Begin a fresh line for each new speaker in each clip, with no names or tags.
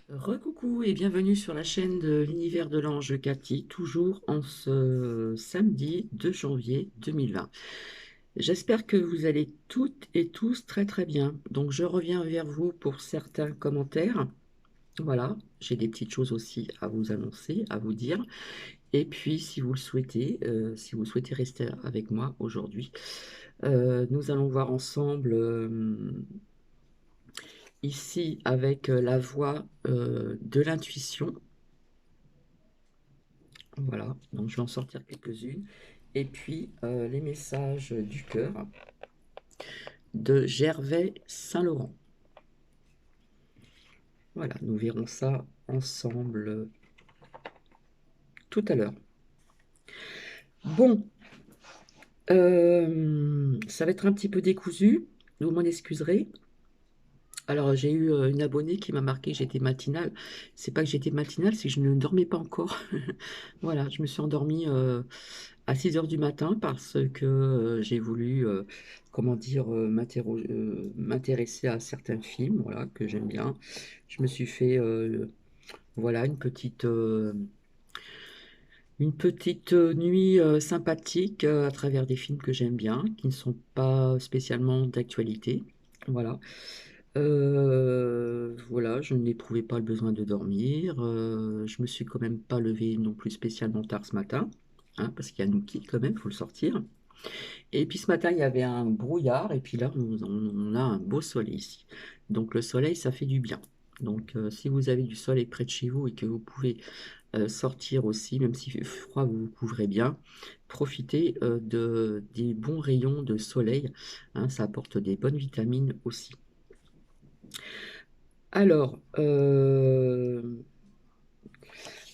Recoucou et bienvenue sur la chaîne de l'univers de l'ange Cathy, toujours en ce samedi 2 janvier 2020. J'espère que vous allez toutes et tous très très bien. Donc je reviens vers vous pour certains commentaires. Voilà, j'ai des petites choses aussi à vous annoncer, à vous dire. Et puis si vous souhaitez rester avec moi aujourd'hui, nous allons voir ensemble ici avec la voix de l'intuition. Voilà, donc je vais en sortir quelques-unes. Et puis les messages du cœur de Gervais Saint-Laurent. Voilà, nous verrons ça ensemble tout à l'heure. Bon, ça va être un petit peu décousu, vous m'en excuserez. Alors j'ai eu une abonnée qui m'a marqué que j'étais matinale. C'est pas que j'étais matinale, c'est que je ne dormais pas encore. Voilà, je me suis endormie à 6 heures du matin parce que j'ai voulu, comment dire, m'intéresser à certains films, voilà, que j'aime bien. Je me suis fait, voilà, une petite nuit sympathique à travers des films que j'aime bien, qui ne sont pas spécialement d'actualité. Voilà. Voilà, je n'éprouvais pas le besoin de dormir. Je me suis quand même pas levée non plus spécialement tard ce matin, hein, parce qu'il y a Nookie quand même, il faut le sortir. Et puis ce matin, il y avait un brouillard, et puis là, on a un beau soleil ici. Donc le soleil, ça fait du bien. Donc si vous avez du soleil près de chez vous et que vous pouvez sortir aussi, même s'il fait froid, vous vous couvrez bien, profitez des bons rayons de soleil, hein, ça apporte des bonnes vitamines aussi. Alors,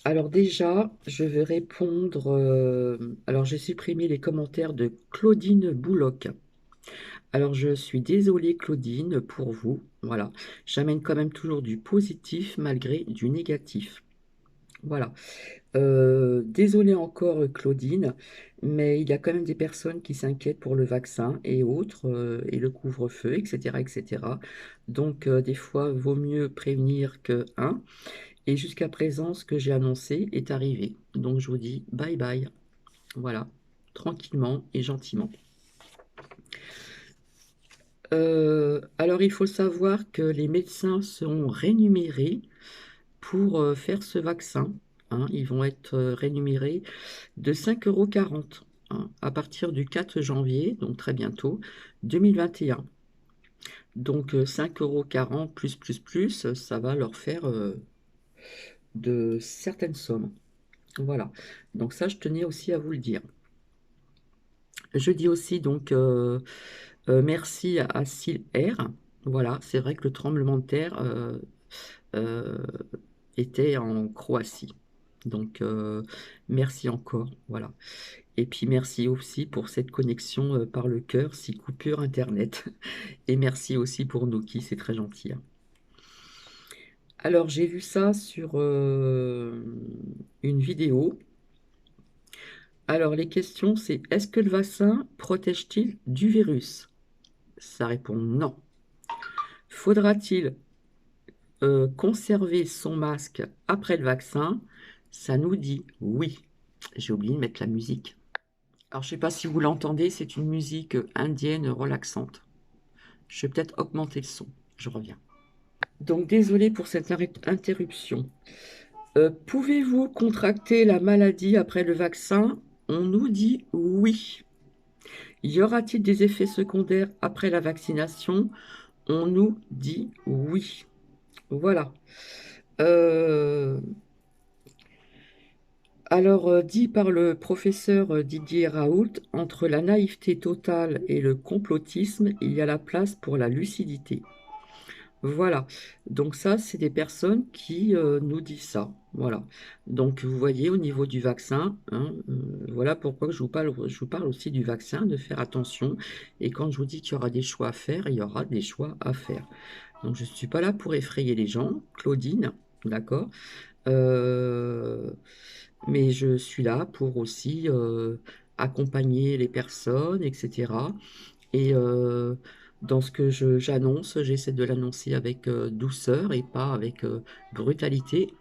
alors déjà, je vais répondre. Alors, j'ai supprimé les commentaires de Claudine Bouloc. Alors, je suis désolée, Claudine, pour vous. Voilà, j'amène quand même toujours du positif malgré du négatif. Voilà. Désolée encore, Claudine, mais il y a quand même des personnes qui s'inquiètent pour le vaccin et autres, et le couvre-feu, etc., etc. Donc, des fois, vaut mieux prévenir que un. Et jusqu'à présent, ce que j'ai annoncé est arrivé. Donc je vous dis bye bye. Voilà, tranquillement et gentiment. Alors il faut savoir que les médecins seront rémunérés pour faire ce vaccin, hein. Ils vont être rémunérés de 5,40 € hein, à partir du 4 janvier, donc très bientôt, 2021. Donc 5,40 € plus, ça va leur faire de certaines sommes. Voilà, donc ça je tenais aussi à vous le dire. Je dis aussi donc merci à Syl R. Voilà, c'est vrai que le tremblement de terre euh, était en Croatie. Donc merci encore. Voilà. Et puis merci aussi pour cette connexion par le cœur, si coupure Internet. Et merci aussi pour Noki, c'est très gentil, hein. Alors j'ai vu ça sur une vidéo. Alors les questions c'est est-ce que le vaccin protège-t-il du virus? Ça répond non. Faudra-t-il conserver son masque après le vaccin? Ça nous dit oui. J'ai oublié de mettre la musique. Alors, je ne sais pas si vous l'entendez, c'est une musique indienne relaxante. Je vais peut-être augmenter le son. Je reviens. Donc, désolé pour cette interruption. Pouvez-vous contracter la maladie après le vaccin? On nous dit oui. Y aura-t-il des effets secondaires après la vaccination? On nous dit oui. Voilà. Euh, Alors, dit par le professeur Didier Raoult, entre la naïveté totale et le complotisme, il y a la place pour la lucidité. Voilà. Donc ça, c'est des personnes qui nous disent ça. Voilà. Donc vous voyez au niveau du vaccin, hein, voilà pourquoi je vous parle aussi du vaccin, de faire attention. Et quand je vous dis qu'il y aura des choix à faire, il y aura des choix à faire. Donc je ne suis pas là pour effrayer les gens, Claudine, d'accord? Euh, mais je suis là pour aussi accompagner les personnes, etc. Et Dans ce que j'annonce, j'essaie de l'annoncer avec douceur et pas avec brutalité.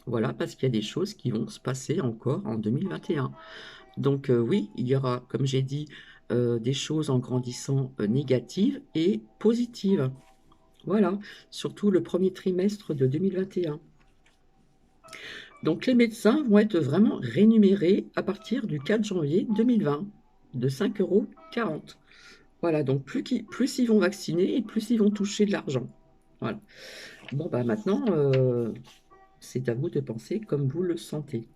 Voilà, parce qu'il y a des choses qui vont se passer encore en 2021. Donc oui, il y aura, comme j'ai dit, des choses en grandissant négatives et positives. Voilà, surtout le premier trimestre de 2021. Donc les médecins vont être vraiment rémunérés à partir du 4 janvier 2020 de 5,40 €. Voilà, donc plus ils vont vacciner et plus ils vont toucher de l'argent. Voilà. Bon, bah maintenant, c'est à vous de penser comme vous le sentez.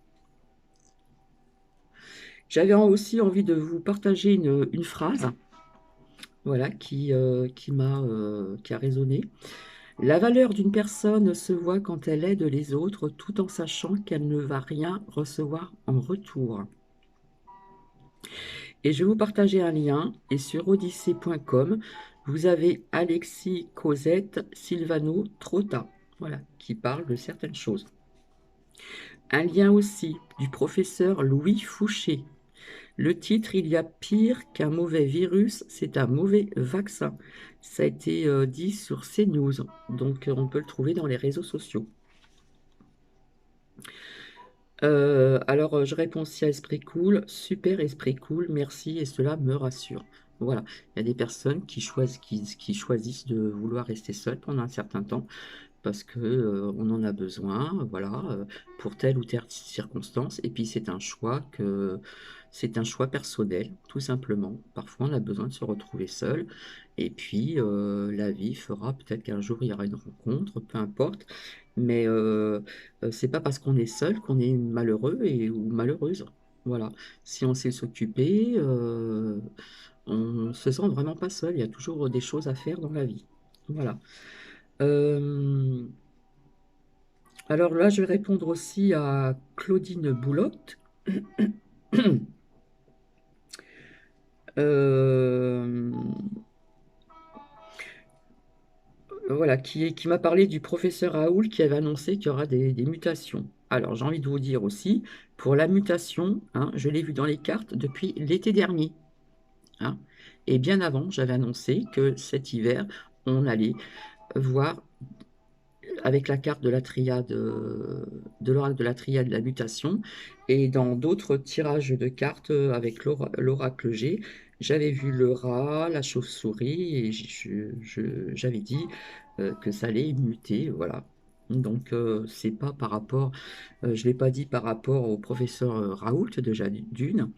J'avais aussi envie de vous partager une phrase, voilà, qui a résonné. La valeur d'une personne se voit quand elle aide les autres tout en sachant qu'elle ne va rien recevoir en retour. Et je vais vous partager un lien, et sur odyssée.com, vous avez Alexis Cosette Silvano Trotta, voilà, qui parle de certaines choses. Un lien aussi du professeur Louis Fouché. Le titre, il y a pire qu'un mauvais virus, c'est un mauvais vaccin. Ça a été dit sur CNews, donc on peut le trouver dans les réseaux sociaux. Alors, je réponds aussi à Esprit Cool. Super Esprit Cool, merci, et cela me rassure. Voilà, il y a des personnes qui choisissent de vouloir rester seules pendant un certain temps parce que on en a besoin, voilà, pour telle ou telle circonstance. Et puis c'est un choix personnel, tout simplement. Parfois, on a besoin de se retrouver seul. Et puis, la vie fera peut-être qu'un jour il y aura une rencontre, peu importe. Mais c'est pas parce qu'on est seul qu'on est malheureux ou malheureuse. Voilà. Si on sait s'occuper, on se sent vraiment pas seul. Il y a toujours des choses à faire dans la vie. Voilà. Euh, alors là, je vais répondre aussi à Claudine Boulotte, euh, voilà, qui m'a parlé du professeur Raoul qui avait annoncé qu'il y aura des mutations. Alors, j'ai envie de vous dire aussi, pour la mutation, hein, je l'ai vu dans les cartes depuis l'été dernier, hein. Et bien avant, j'avais annoncé que cet hiver, on allait voir avec la carte de la triade, de l'oracle de la triade de la mutation, et dans d'autres tirages de cartes avec l'oracle G, j'avais vu le rat, la chauve-souris, et j'avais dit que ça allait muter, voilà. Donc c'est pas par rapport, je l'ai pas dit par rapport au professeur Raoult déjà d'une,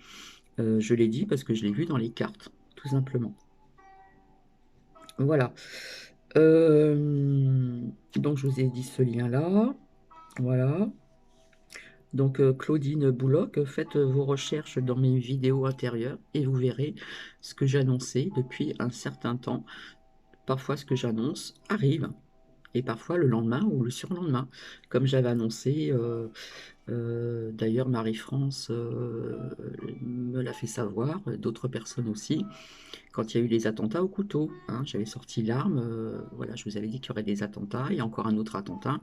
je l'ai dit parce que je l'ai vu dans les cartes, tout simplement. Voilà. Donc je vous ai dit ce lien-là. Voilà. Donc Claudine Bouloc, faites vos recherches dans mes vidéos intérieures et vous verrez ce que j'annonçais depuis un certain temps. Parfois ce que j'annonce arrive et parfois le lendemain ou le surlendemain. Comme j'avais annoncé, d'ailleurs Marie-France me l'a fait savoir, d'autres personnes aussi, quand il y a eu les attentats au couteau, hein, j'avais sorti l'arme, voilà, je vous avais dit qu'il y aurait des attentats, il y a encore un autre attentat,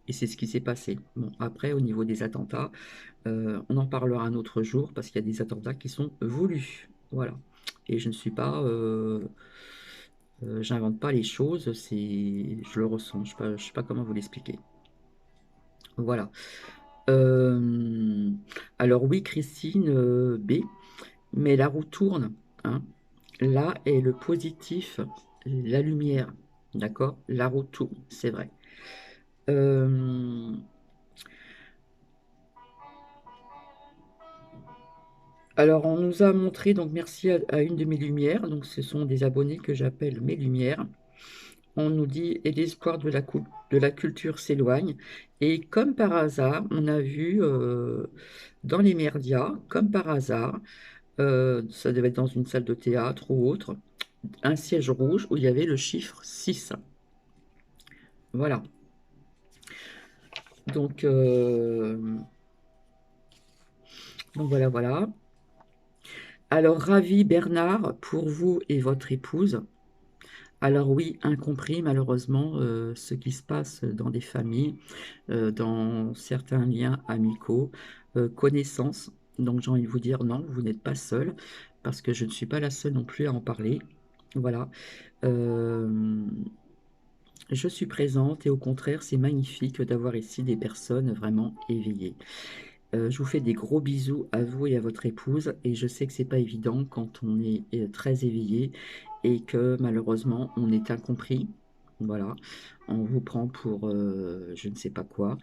et c'est ce qui s'est passé. Bon, après, au niveau des attentats, on en parlera un autre jour, parce qu'il y a des attentats qui sont voulus, voilà. Et je ne suis pas, j'invente pas les choses, je le ressens, je sais pas comment vous l'expliquer. Voilà. Euh, alors oui, Christine B, mais la roue tourne, hein. Là est le positif, la lumière, d'accord? La roue tourne, c'est vrai. Euh, alors, on nous a montré, donc merci à une de mes lumières, donc ce sont des abonnés que j'appelle mes lumières. On nous dit, et l'espoir de la culture s'éloigne. Et comme par hasard, on a vu dans les médias, comme par hasard, ça devait être dans une salle de théâtre ou autre, un siège rouge où il y avait le chiffre 6. Voilà. Donc, voilà, voilà. Alors, ravi Bernard, pour vous et votre épouse. Alors oui, incompris malheureusement ce qui se passe dans des familles, dans certains liens amicaux, connaissances. Donc j'ai envie de vous dire non, vous n'êtes pas seul, parce que je ne suis pas la seule non plus à en parler. Voilà. Euh, je suis présente et au contraire, c'est magnifique d'avoir ici des personnes vraiment éveillées. Je vous fais des gros bisous à vous et à votre épouse et je sais que c'est pas évident quand on est très éveillé et que malheureusement on est incompris. Voilà, on vous prend pour je ne sais pas quoi.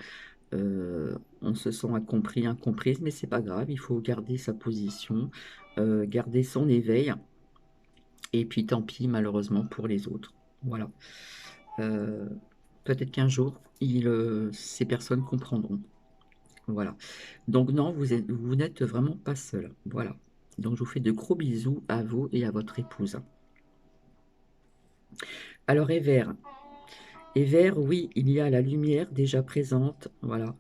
On se sent incompris, incomprise, mais c'est pas grave, il faut garder sa position, garder son éveil et puis tant pis malheureusement pour les autres. Voilà. Euh, Peut-être qu'un jour, ces personnes comprendront. Voilà. Donc non, vous n'êtes vraiment pas seul. Voilà. Donc je vous fais de gros bisous à vous et à votre épouse. Alors Evert, oui, il y a la lumière déjà présente. Voilà.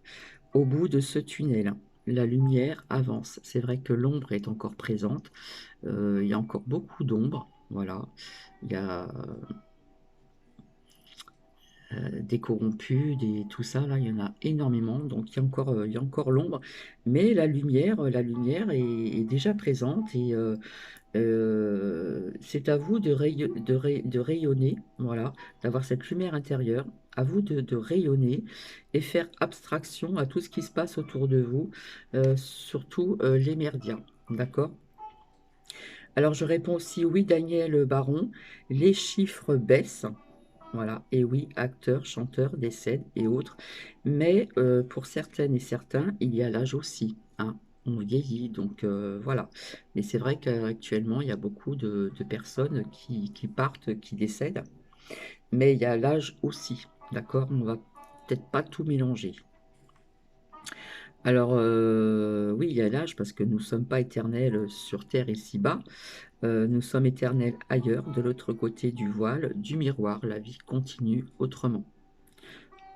Au bout de ce tunnel, la lumière avance. C'est vrai que l'ombre est encore présente. Il y a encore beaucoup d'ombre. Voilà. Il y a des corrompus, tout ça, là, il y en a énormément. Donc il y a encore l'ombre. Mais la lumière est déjà présente et c'est à vous de rayonner, voilà, d'avoir cette lumière intérieure. À vous de rayonner et faire abstraction à tout ce qui se passe autour de vous, surtout les merdias. D'accord? Alors je réponds aussi oui, Daniel Baron, les chiffres baissent. Voilà, et oui, acteurs, chanteurs décèdent et autres. Mais pour certaines et certains, il y a l'âge aussi, hein. On vieillit, donc voilà. Mais c'est vrai qu'actuellement, il y a beaucoup de personnes qui partent, qui décèdent. Mais il y a l'âge aussi, d'accord? On va peut-être pas tout mélanger. Alors, oui, il y a l'âge parce que nous ne sommes pas éternels sur Terre ici-bas. Nous sommes éternels ailleurs, de l'autre côté du voile, du miroir. La vie continue autrement.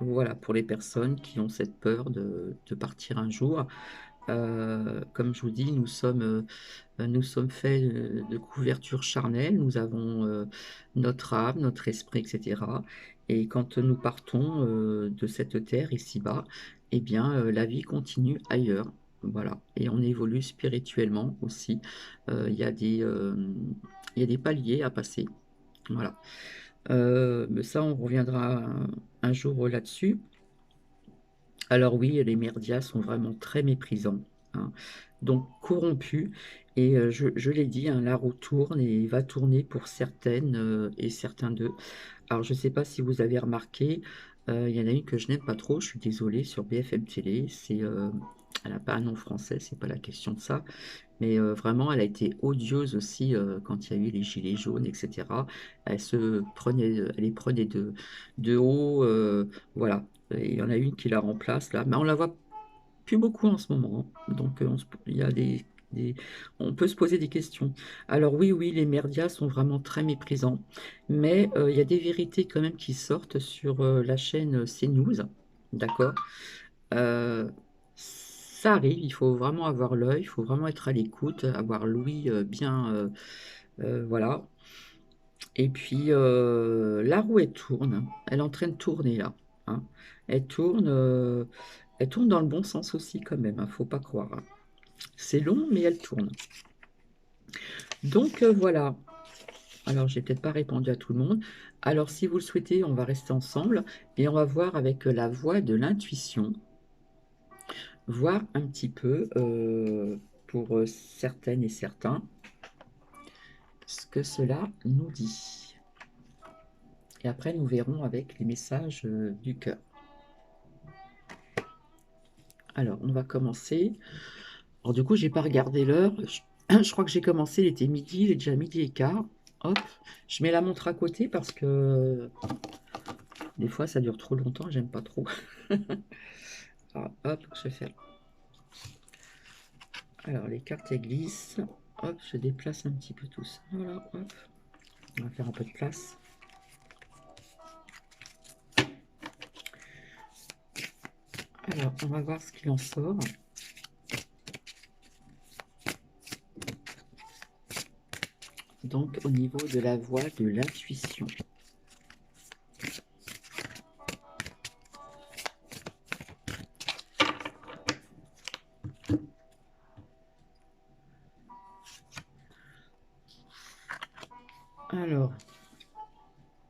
Voilà, pour les personnes qui ont cette peur de partir un jour. Comme je vous dis, nous sommes faits de couverture charnelle, nous avons notre âme, notre esprit, etc. Et quand nous partons de cette terre ici-bas, eh bien, la vie continue ailleurs. Voilà, et on évolue spirituellement aussi. Il y a il y a des paliers à passer. Voilà. Mais ça, on reviendra un jour là-dessus. Alors oui, les médias sont vraiment très méprisants, hein. Donc corrompus. Et je l'ai dit, hein, la roue tourne et va tourner pour certaines et certains d'eux. Alors je ne sais pas si vous avez remarqué, il y en a une que je n'aime pas trop, je suis désolée, sur BFM Télé. Elle n'a pas un nom français, c'est pas la question de ça. Mais vraiment, elle a été odieuse aussi quand il y a eu les gilets jaunes, etc. Elle les prenait de haut, voilà. Et il y en a une qui la remplace là, mais on la voit plus beaucoup en ce moment, hein. Donc il y a des- on peut se poser des questions. Alors oui, oui, les médias sont vraiment très méprisants, mais il y a des vérités quand même qui sortent sur la chaîne CNews, d'accord? Euh, Ça arrive, il faut vraiment avoir l'œil, il faut vraiment être à l'écoute, avoir l'ouïe bien, voilà. Et puis la roue, elle tourne, elle est en train de tourner là, hein. Elle tourne, euh, Elle tourne dans le bon sens aussi quand même, hein, faut pas croire, hein. C'est long, mais elle tourne. Donc voilà. Alors j'ai peut-être pas répondu à tout le monde. Alors si vous le souhaitez, on va rester ensemble et on va voir avec la voix de l'intuition, voir un petit peu pour certaines et certains ce que cela nous dit. Et après, nous verrons avec les messages du cœur. Alors, on va commencer. Alors, du coup, j'ai pas regardé l'heure. Je crois que j'ai commencé, il était midi, il est déjà midi et quart. Hop, je mets la montre à côté parce que des fois, ça dure trop longtemps, j'aime pas trop. Alors, hop, je vais faire. Alors, les cartes elles glissent. Hop, je déplace un petit peu tout ça. Voilà, hop. On va faire un peu de place. Alors, on va voir ce qu'il en sort. Donc, au niveau de la voix de l'intuition. Alors,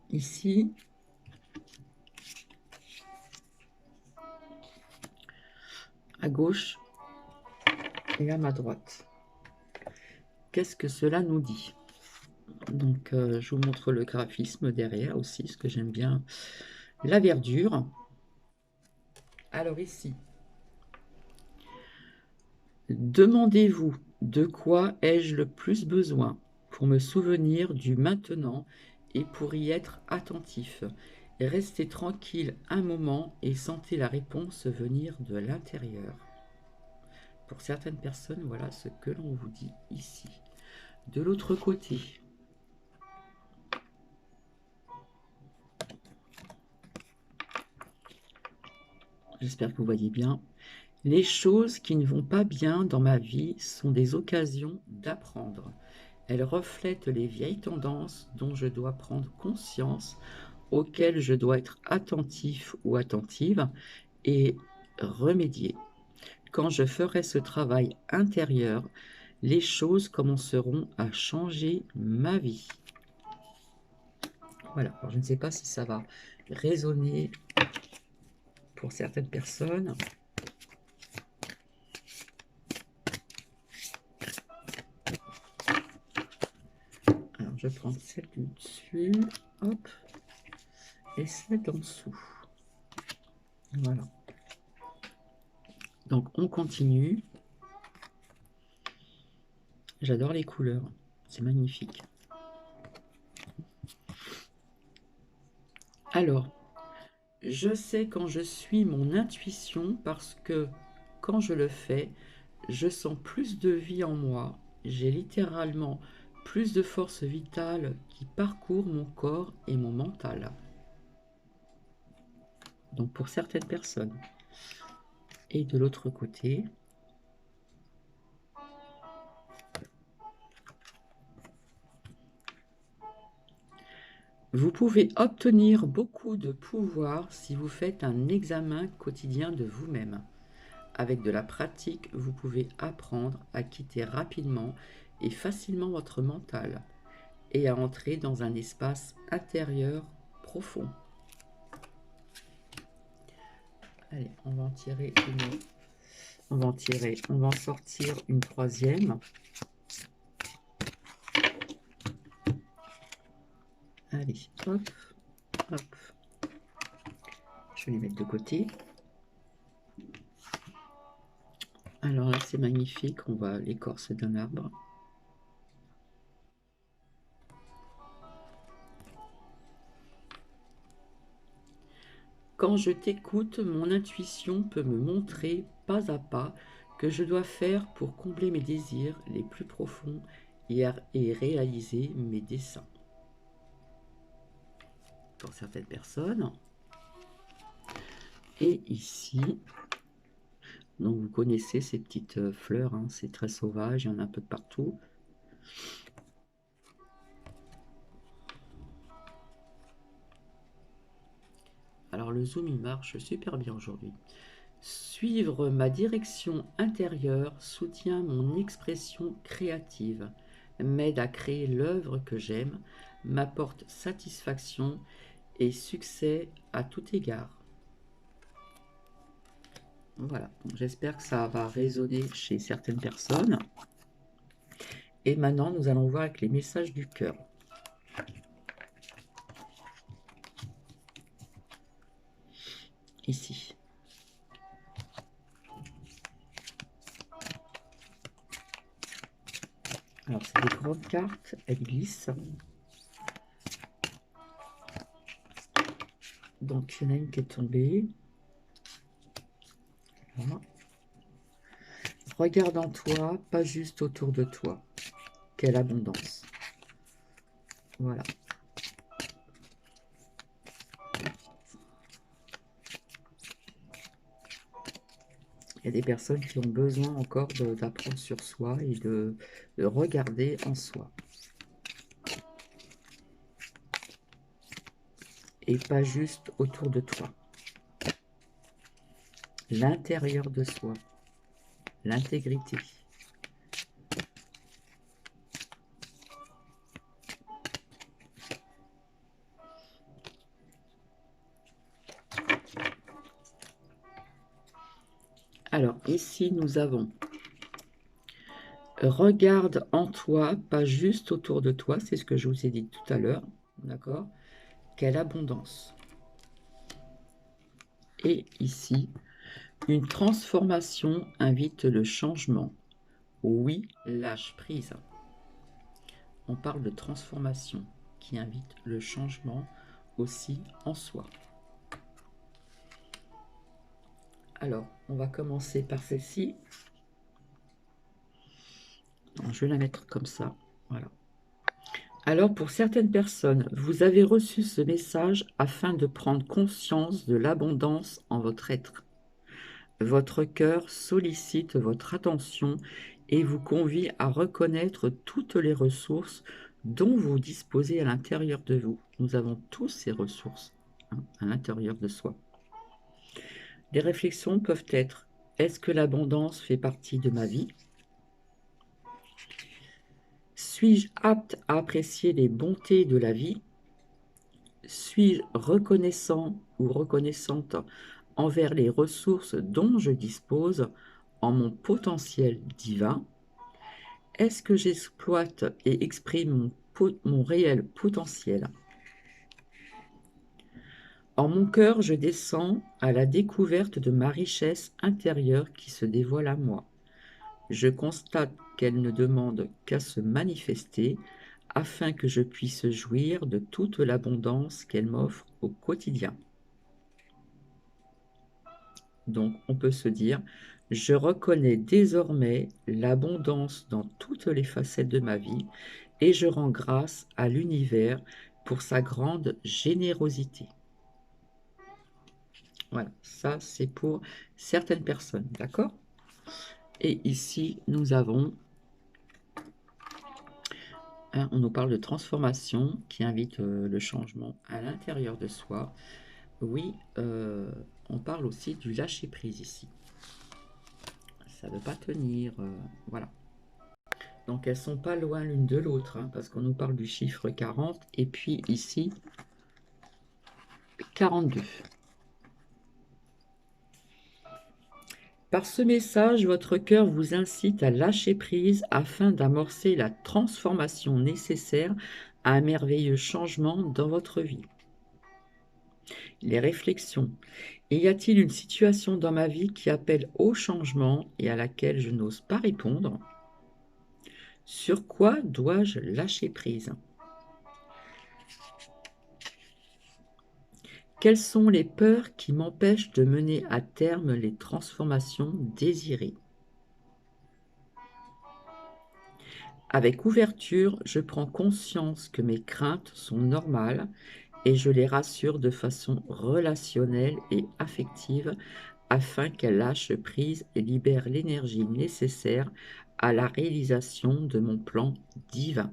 ici, à gauche et à ma droite. Qu'est-ce que cela nous dit? Donc, je vous montre le graphisme derrière aussi, parce que j'aime bien la verdure. Alors ici, demandez-vous de quoi ai-je le plus besoin pour me souvenir du maintenant et pour y être attentif. Restez tranquille un moment et sentez la réponse venir de l'intérieur. Pour certaines personnes, voilà ce que l'on vous dit ici. De l'autre côté, j'espère que vous voyez bien. Les choses qui ne vont pas bien dans ma vie sont des occasions d'apprendre. Elles reflètent les vieilles tendances dont je dois prendre conscience, auxquelles je dois être attentif ou attentive et remédier. Quand je ferai ce travail intérieur, les choses commenceront à changer ma vie. Voilà, alors je ne sais pas si ça va résonner pour certaines personnes. Alors je prends celle du dessus, hop, et celle d'en dessous. Voilà. Donc on continue. J'adore les couleurs, c'est magnifique. Alors, je sais quand je suis mon intuition parce que quand je le fais, je sens plus de vie en moi. J'ai littéralement plus de force vitale qui parcourt mon corps et mon mental. Donc pour certaines personnes. Et de l'autre côté, vous pouvez obtenir beaucoup de pouvoir si vous faites un examen quotidien de vous-même. Avec de la pratique, vous pouvez apprendre à quitter rapidement et facilement votre mental et à entrer dans un espace intérieur profond. Allez, on va en tirer une. On va en sortir une troisième. Allez, hop, hop. Je vais les mettre de côté. Alors là, c'est magnifique. On voit l'écorce d'un arbre. Quand je t'écoute, mon intuition peut me montrer pas à pas que je dois faire pour combler mes désirs les plus profonds et réaliser mes desseins. Pour certaines personnes. Et ici, donc vous connaissez ces petites fleurs, hein, c'est très sauvage, il y en a un peu de partout. Alors le zoom il marche super bien aujourd'hui. Suivre ma direction intérieure soutient mon expression créative, m'aide à créer l'œuvre que j'aime, m'apporte satisfaction et succès à tout égard. Voilà, j'espère que ça va résonner chez certaines personnes. Et maintenant, nous allons voir avec les messages du cœur. Ici. Alors, c'est des grandes cartes, elles glissent. Donc, il y en a une qui est tombée. Voilà. Regarde en toi, pas juste autour de toi. Quelle abondance. Voilà. Il y a des personnes qui ont besoin encore d'apprendre sur soi et de regarder en soi. Et pas juste autour de toi. L'intérieur de soi. L'intégrité. Alors, ici, nous avons regarde en toi, pas juste autour de toi, c'est ce que je vous ai dit tout à l'heure, d'accord? Quelle abondance. Et ici, une transformation invite le changement. Oui, lâche prise. On parle de transformation qui invite le changement aussi en soi. Alors, on va commencer par celle-ci. Je vais la mettre comme ça. Voilà. Alors, pour certaines personnes, vous avez reçu ce message afin de prendre conscience de l'abondance en votre être. Votre cœur sollicite votre attention et vous convie à reconnaître toutes les ressources dont vous disposez à l'intérieur de vous. Nous avons tous ces ressources à l'intérieur de soi. Les réflexions peuvent être: est-ce que l'abondance fait partie de ma vie? Suis-je apte à apprécier les bontés de la vie? Suis-je reconnaissant ou reconnaissante envers les ressources dont je dispose en mon potentiel divin? Est-ce que j'exploite et exprime mon réel potentiel? En mon cœur, je descends à la découverte de ma richesse intérieure qui se dévoile à moi. Je constate qu'elle ne demande qu'à se manifester afin que je puisse jouir de toute l'abondance qu'elle m'offre au quotidien. Donc, on peut se dire: je reconnais désormais l'abondance dans toutes les facettes de ma vie et je rends grâce à l'univers pour sa grande générosité. Voilà, ça c'est pour certaines personnes, d'accord? Et ici, nous avons, on nous parle de transformation qui invite le changement à l'intérieur de soi. Oui, on parle aussi du lâcher-prise ici. Ça ne veut pas tenir, voilà. Donc elles sont pas loin l'une de l'autre, parce qu'on nous parle du chiffre 40 et puis ici 42. Par ce message, votre cœur vous incite à lâcher prise afin d'amorcer la transformation nécessaire à un merveilleux changement dans votre vie. Les réflexions. Y a-t-il une situation dans ma vie qui appelle au changement et à laquelle je n'ose pas répondre? Sur quoi dois-je lâcher prise? Quelles sont les peurs qui m'empêchent de mener à terme les transformations désirées? Avec ouverture, je prends conscience que mes craintes sont normales et je les rassure de façon relationnelle et affective afin qu'elles lâchent prise et libèrent l'énergie nécessaire à la réalisation de mon plan divin.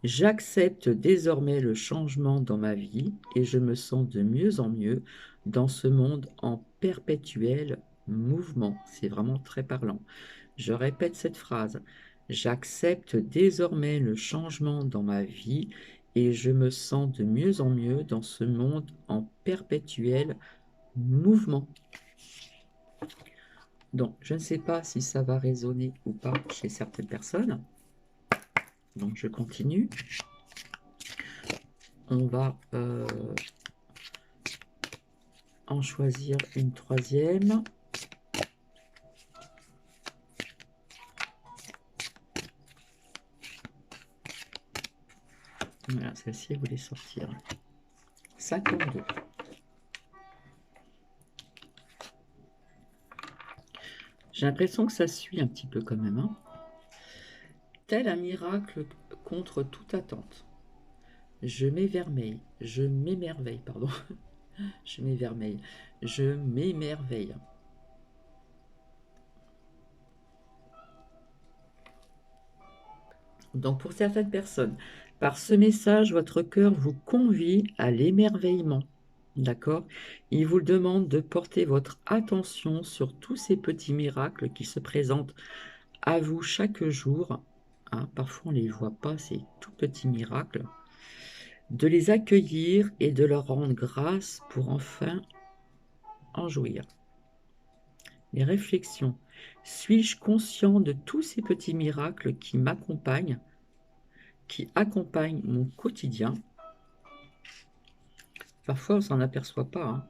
J'accepte désormais le changement dans ma vie et je me sens de mieux en mieux dans ce monde en perpétuel mouvement. C'est vraiment très parlant. Je répète cette phrase. J'accepte désormais le changement dans ma vie et je me sens de mieux en mieux dans ce monde en perpétuel mouvement. Donc, je ne sais pas si ça va résonner ou pas chez certaines personnes. Donc, je continue. On va en choisir une troisième. Voilà, celle-ci, elle voulait sortir. 52. J'ai l'impression que ça suit un petit peu quand même. Hein. Tel un miracle contre toute attente. Je m'émerveille, pardon. Je m'émerveille. Donc pour certaines personnes, par ce message, votre cœur vous convie à l'émerveillement. D'accord? Il vous demande de porter votre attention sur tous ces petits miracles qui se présentent à vous chaque jour. Hein, parfois on ne les voit pas, ces tout petits miracles. De les accueillir et de leur rendre grâce pour enfin en jouir. Les réflexions. Suis-je conscient de tous ces petits miracles qui m'accompagnent, qui accompagnent mon quotidien? Parfois, on ne s'en aperçoit pas, hein,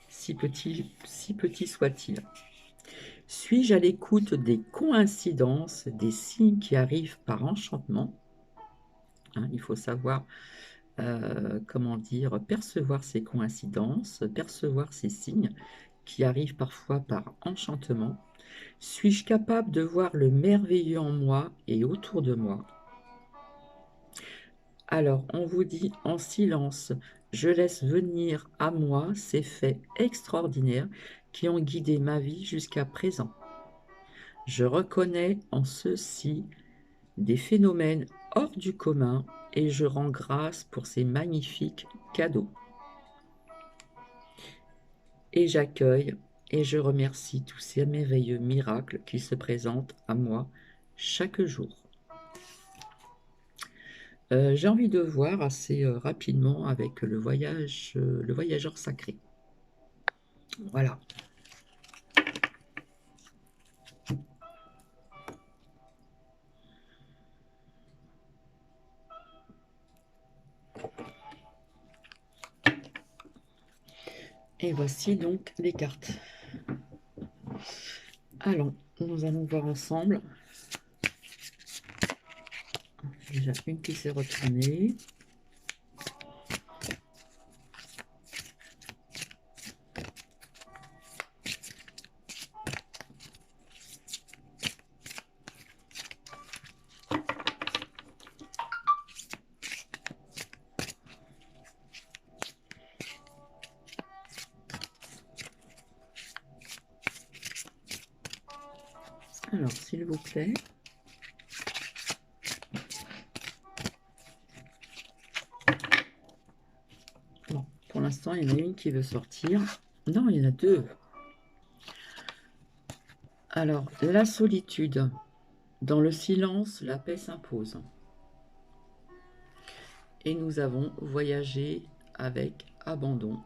si petit soit-il. Suis-je à l'écoute des coïncidences, des signes qui arrivent par enchantement? Hein, il faut savoir, comment dire, percevoir ces coïncidences, percevoir ces signes qui arrivent parfois par enchantement. Suis-je capable de voir le merveilleux en moi et autour de moi? Alors, on vous dit en silence, je laisse venir à moi ces faits extraordinaires qui ont guidé ma vie jusqu'à présent. Je reconnais en ceux-ci des phénomènes hors du commun et je rends grâce pour ces magnifiques cadeaux. Et j'accueille et je remercie tous ces merveilleux miracles qui se présentent à moi chaque jour. J'ai envie de voir assez rapidement avec le voyageur sacré. Voilà. Et voici donc les cartes. Alors, nous allons voir ensemble. Déjà une qui s'est retournée. Alors, s'il vous plaît. Bon, pour l'instant, il y en a une qui veut sortir. Non, il y en a deux. Alors, la solitude. Dans le silence, la paix s'impose. Et nous avons voyagé avec abandon.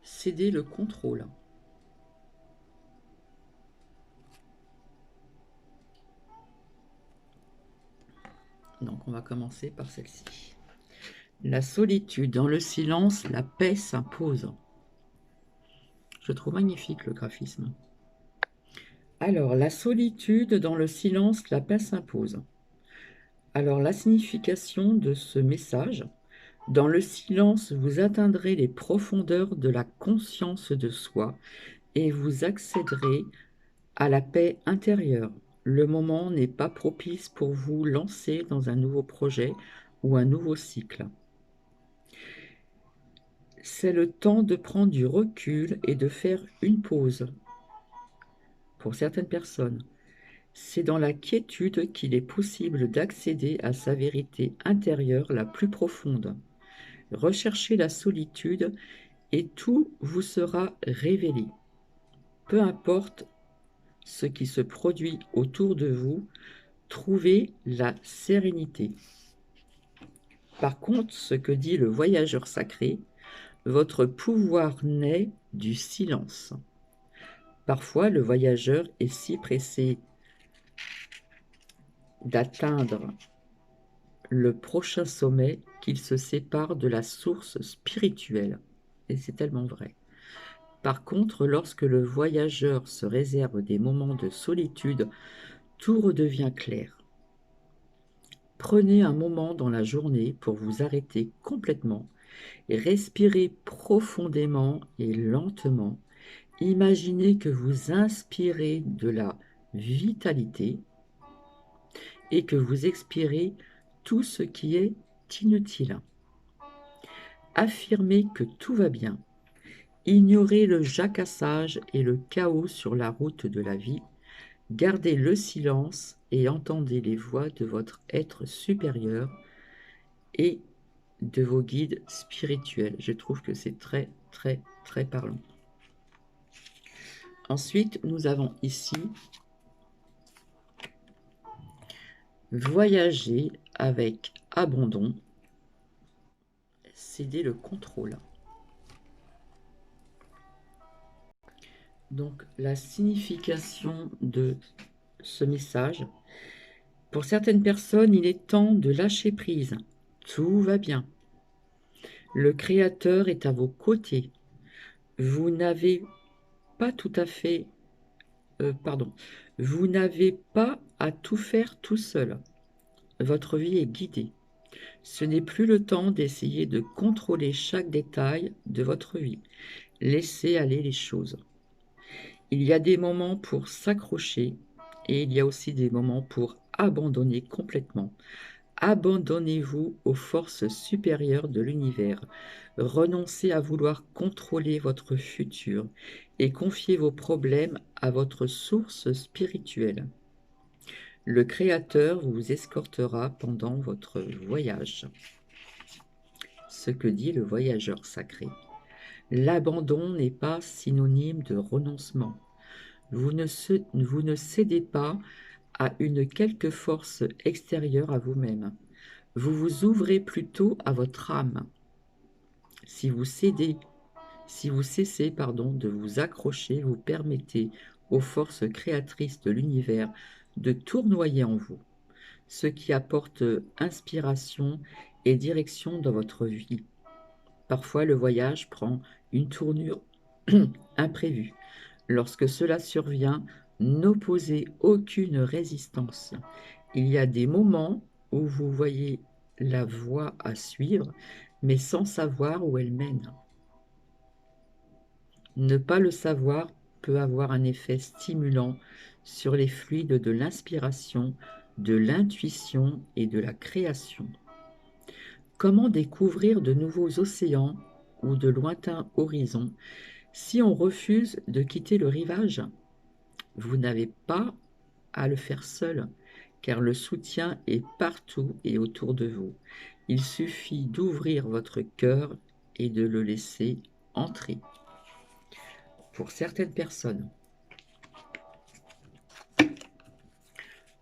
Céder le contrôle. Donc, on va commencer par celle-ci. La solitude, dans le silence, la paix s'impose. Je trouve magnifique le graphisme. Alors, la solitude, dans le silence, la paix s'impose. Alors, la signification de ce message, dans le silence, vous atteindrez les profondeurs de la conscience de soi et vous accéderez à la paix intérieure. Le moment n'est pas propice pour vous lancer dans un nouveau projet ou un nouveau cycle. C'est le temps de prendre du recul et de faire une pause. Pour certaines personnes, c'est dans la quiétude qu'il est possible d'accéder à sa vérité intérieure la plus profonde. Recherchez la solitude et tout vous sera révélé. Peu importe ce qui se produit autour de vous, trouvez la sérénité. Par contre, ce que dit le voyageur sacré, votre pouvoir naît du silence. Parfois, le voyageur est si pressé d'atteindre le prochain sommet qu'il se sépare de la source spirituelle. Et c'est tellement vrai. Par contre, lorsque le voyageur se réserve des moments de solitude, tout redevient clair. Prenez un moment dans la journée pour vous arrêter complètement et respirer profondément et lentement. Imaginez que vous inspirez de la vitalité et que vous expirez tout ce qui est inutile. Affirmez que tout va bien. Ignorez le jacassage et le chaos sur la route de la vie. Gardez le silence et entendez les voix de votre être supérieur et de vos guides spirituels. Je trouve que c'est très, très, très parlant. Ensuite, nous avons ici voyager avec abandon, céder le contrôle. Donc, la signification de ce message. Pour certaines personnes, il est temps de lâcher prise. Tout va bien. Le Créateur est à vos côtés. Vous n'avez pas tout à fait... pardon. Vous n'avez pas à tout faire tout seul. Votre vie est guidée. Ce n'est plus le temps d'essayer de contrôler chaque détail de votre vie. Laissez aller les choses. Il y a des moments pour s'accrocher et il y a aussi des moments pour abandonner complètement. Abandonnez-vous aux forces supérieures de l'univers. Renoncez à vouloir contrôler votre futur et confiez vos problèmes à votre source spirituelle. Le Créateur vous escortera pendant votre voyage. Ce que dit le voyageur sacré. L'abandon n'est pas synonyme de renoncement. Vous ne cédez pas à une quelque force extérieure à vous-même. Vous vous ouvrez plutôt à votre âme. Si vous cessez, de vous accrocher, vous permettez aux forces créatrices de l'univers de tournoyer en vous, ce qui apporte inspiration et direction dans votre vie. Parfois, le voyage prend une tournure imprévue. Lorsque cela survient, n'opposez aucune résistance. Il y a des moments où vous voyez la voie à suivre, mais sans savoir où elle mène. Ne pas le savoir peut avoir un effet stimulant sur les fluides de l'inspiration, de l'intuition et de la création. Comment découvrir de nouveaux océans ou de lointains horizons si on refuse de quitter le rivage? Vous n'avez pas à le faire seul, car le soutien est partout et autour de vous. Il suffit d'ouvrir votre cœur et de le laisser entrer. Pour certaines personnes.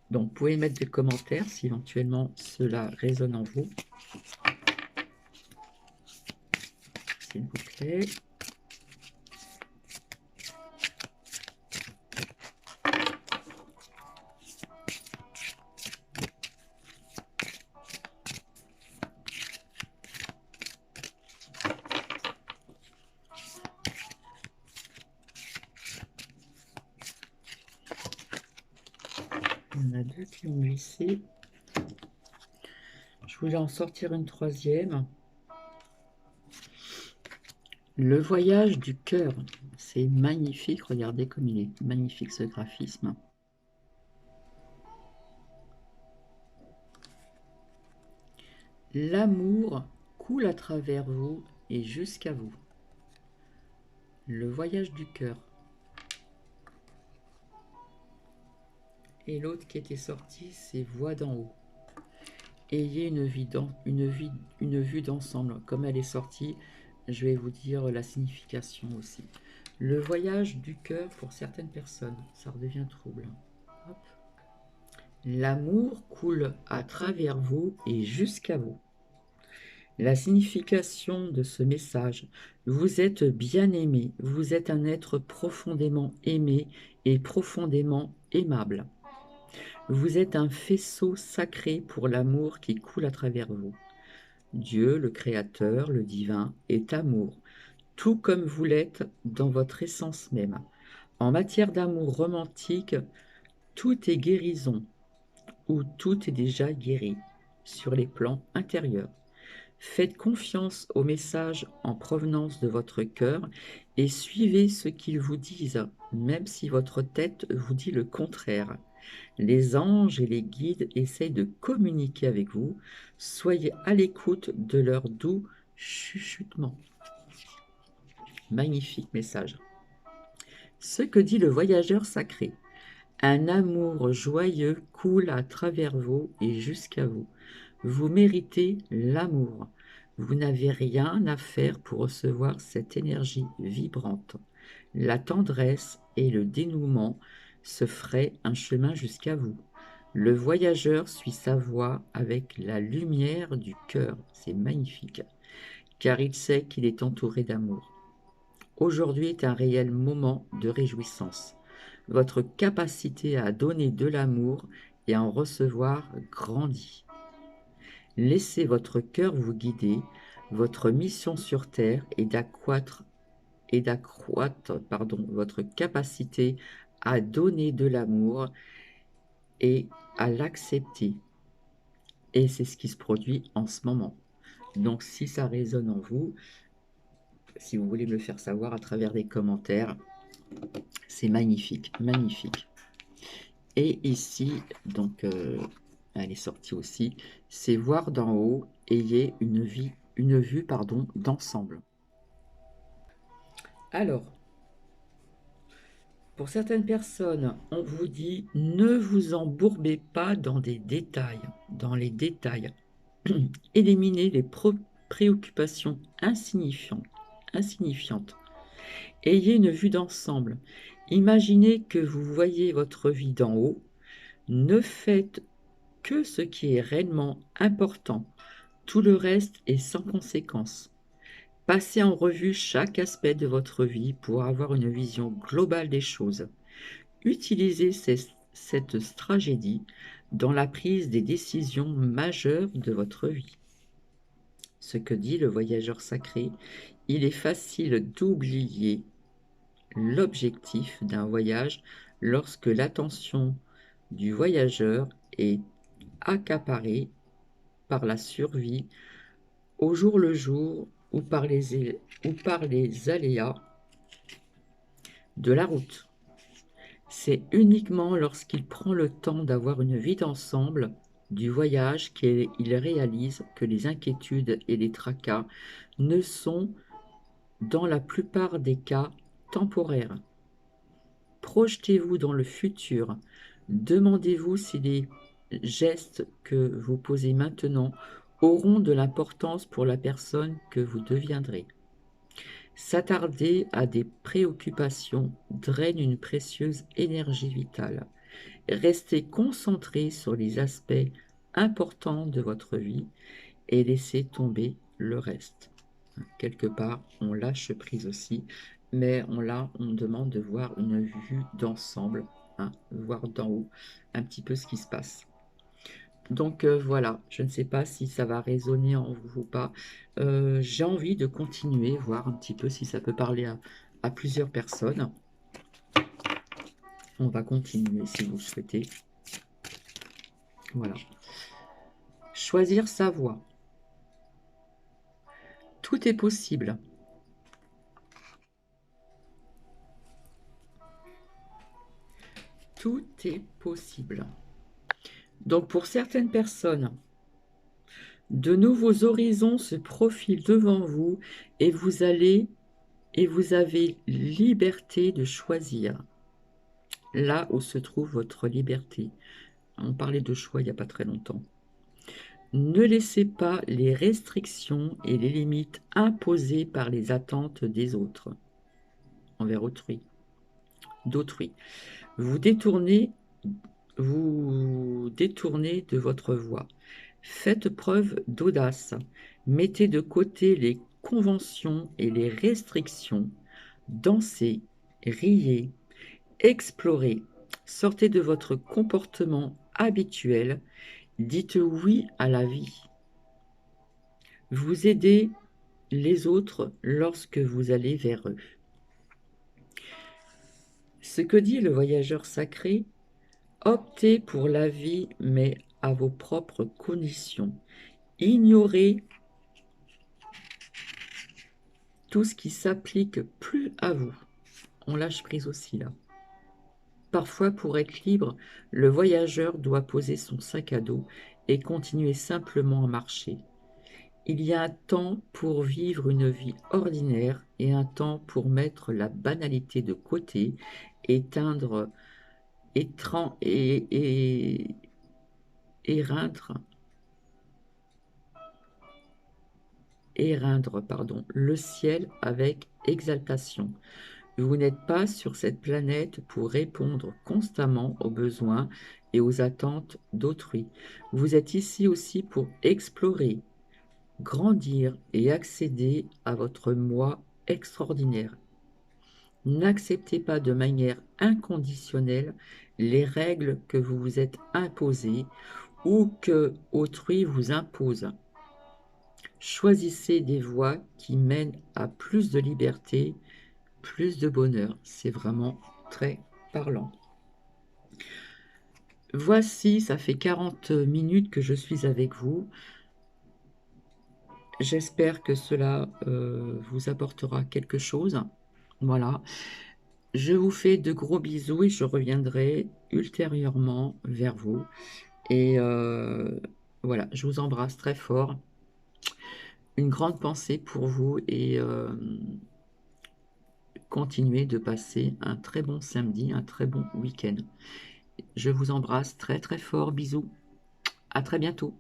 Donc, vous pouvez mettre des commentaires si éventuellement cela résonne en vous. S'il vous plaît. Il y en a deux qui ont glissé. Je voulais en sortir une troisième. Le voyage du cœur. C'est magnifique. Regardez comme il est magnifique ce graphisme. L'amour coule à travers vous et jusqu'à vous. Le voyage du cœur. Et l'autre qui était sorti, c'est voix d'en haut. Ayez une vue d'ensemble. Comme elle est sortie, je vais vous dire la signification aussi. Le voyage du cœur pour certaines personnes, ça redevient trouble. Hop. L'amour coule à travers vous et jusqu'à vous. La signification de ce message, vous êtes bien aimé, vous êtes un être profondément aimé et profondément aimable. Vous êtes un faisceau sacré pour l'amour qui coule à travers vous. Dieu, le Créateur, le divin, est amour, tout comme vous l'êtes dans votre essence même. En matière d'amour romantique, tout est guérison, ou tout est déjà guéri, sur les plans intérieurs. Faites confiance aux messages en provenance de votre cœur et suivez ce qu'ils vous disent, même si votre tête vous dit le contraire. Les anges et les guides essayent de communiquer avec vous. Soyez à l'écoute de leur doux chuchotement. Magnifique message. Ce que dit le voyageur sacré. Un amour joyeux coule à travers vous et jusqu'à vous. Vous méritez l'amour. Vous n'avez rien à faire pour recevoir cette énergie vibrante. La tendresse et le dénouement se feraient un chemin jusqu'à vous. Le voyageur suit sa voie avec la lumière du cœur. C'est magnifique, car il sait qu'il est entouré d'amour. Aujourd'hui est un réel moment de réjouissance. Votre capacité à donner de l'amour et à en recevoir grandit. Laissez votre cœur vous guider. Votre mission sur Terre est d'accroître votre capacité à donner de l'amour et à l'accepter. Et c'est ce qui se produit en ce moment. Donc si ça résonne en vous, si vous voulez me le faire savoir à travers des commentaires, c'est magnifique, magnifique. Et ici, donc, elle est sortie aussi, c'est voir d'en haut, ayez une vue, pardon, d'ensemble. Alors, pour certaines personnes, on vous dit ne vous embourbez pas dans des détails, dans les détails. Éliminez les préoccupations insignifiantes. Ayez une vue d'ensemble. Imaginez que vous voyez votre vie d'en haut. Ne faites que ce qui est réellement important. Tout le reste est sans conséquence. Passez en revue chaque aspect de votre vie pour avoir une vision globale des choses. Utilisez cette tragédie dans la prise des décisions majeures de votre vie. Ce que dit le voyageur sacré, il est facile d'oublier l'objectif d'un voyage lorsque l'attention du voyageur est accaparée par la survie au jour le jour ou par les aléas de la route. C'est uniquement lorsqu'il prend le temps d'avoir une vie d'ensemble du voyage qu'il réalise que les inquiétudes et les tracas ne sont, dans la plupart des cas, temporaires. Projetez-vous dans le futur. Demandez-vous si les gestes que vous posez maintenant auront de l'importance pour la personne que vous deviendrez. S'attarder à des préoccupations draine une précieuse énergie vitale. Restez concentré sur les aspects importants de votre vie et laissez tomber le reste. Quelque part, on lâche prise aussi, mais on demande de voir une vue d'ensemble, voir d'en haut un petit peu ce qui se passe. Donc voilà, je ne sais pas si ça va résonner en vous ou pas. J'ai envie de continuer, voir un petit peu si ça peut parler à plusieurs personnes. On va continuer si vous le souhaitez. Voilà. Choisir sa voie. Tout est possible. Tout est possible. Donc pour certaines personnes, de nouveaux horizons se profilent devant vous et vous avez liberté de choisir. Là où se trouve votre liberté. On parlait de choix il n'y a pas très longtemps. Ne laissez pas les restrictions et les limites imposées par les attentes des autres envers d'autrui. Vous détournez de votre voie. Faites preuve d'audace. Mettez de côté les conventions et les restrictions. Dansez, riez, explorez. Sortez de votre comportement habituel. Dites oui à la vie. Vous aidez les autres lorsque vous allez vers eux. Ce que dit le voyageur sacré, optez pour la vie, mais à vos propres conditions. Ignorez tout ce qui s'applique plus à vous. On lâche prise aussi là. Parfois, pour être libre, le voyageur doit poser son sac à dos et continuer simplement à marcher. Il y a un temps pour vivre une vie ordinaire et un temps pour mettre la banalité de côté, éreindre le ciel avec exaltation. Vous n'êtes pas sur cette planète pour répondre constamment aux besoins et aux attentes d'autrui. Vous êtes ici aussi pour explorer, grandir et accéder à votre moi extraordinaire. N'acceptez pas de manière inconditionnelle les règles que vous vous êtes imposées ou que autrui vous impose. Choisissez des voies qui mènent à plus de liberté, plus de bonheur. C'est vraiment très parlant. Voici, ça fait 40 minutes que je suis avec vous. J'espère que cela vous apportera quelque chose. Voilà. Je vous fais de gros bisous et je reviendrai ultérieurement vers vous. Et voilà, je vous embrasse très fort. Une grande pensée pour vous et continuez de passer un très bon samedi, un très bon week-end. Je vous embrasse très très fort. Bisous. À très bientôt.